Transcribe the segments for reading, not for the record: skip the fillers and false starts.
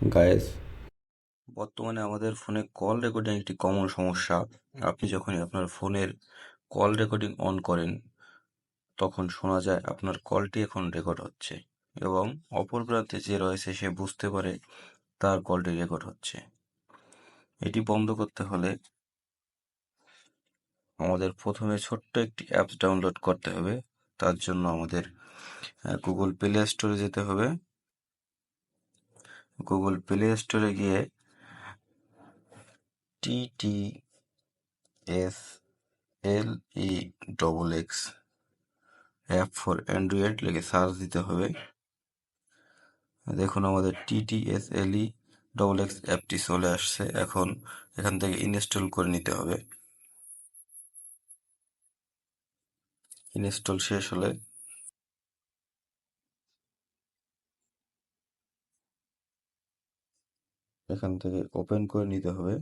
Guys, বর্তমানে আমাদের ফোনে কল রেকর্ডিং একটি কমন সমস্যা। আপনি যখনই আপনার ফোনের কল রেকর্ডিং অন করেন, তখন শোনা যায় আপনার কলটি এখন রেকর্ড হচ্ছে এবং অপর প্রান্তে যে রয়েছে সে বুঝতে পারে তার কলটি রেকর্ড হচ্ছে। এটি বন্ধ করতে হলে আমাদের প্রথমে ছোট্ট একটি অ্যাপস ডাউনলোড করতে হবে। তার জন্য আমাদের গুগল প্লে স্টোরে যেতে হবে। গুগল প্লে স্টোরে গিয়ে TTSLEXX অ্যাপ ফর অ্যান্ড্রয়েড লিখে সার্চ দিতে হবে। দেখুন আমাদের TTSLEXX অ্যাপটি চলে আসছে। এখন এখান থেকে ইনস্টল করে নিতে হবে। ইনস্টল শেষ হলে এখান থেকে ওপেন করে নিতে হবে।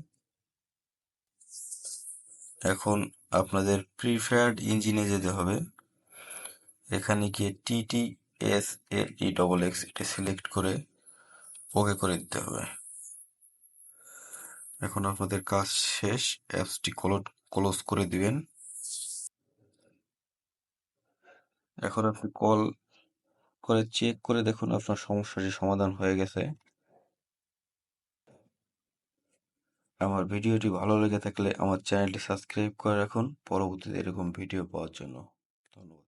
এখন আপনাদের প্রিফার্ড ইঞ্জিনে যেতে হবে। এখানে গিয়ে TTSLEXX এটা সিলেক্ট করে ওকে করে দিতে হবে। এখন আপনাদের কাজ শেষ, অ্যাপসটি ক্লোজ করে দিবেন। এখন আপনি কল করে চেক করে দেখুন আপনার সমস্যাটি সমাধান হয়ে গেছে। আমার ভিডিওটি ভালো লেগে থাকলে আমার চ্যানেলটি সাবস্ক্রাইব করে রাখুন পরবর্তীতে এরকম ভিডিও পাওয়ার জন্য। ধন্যবাদ।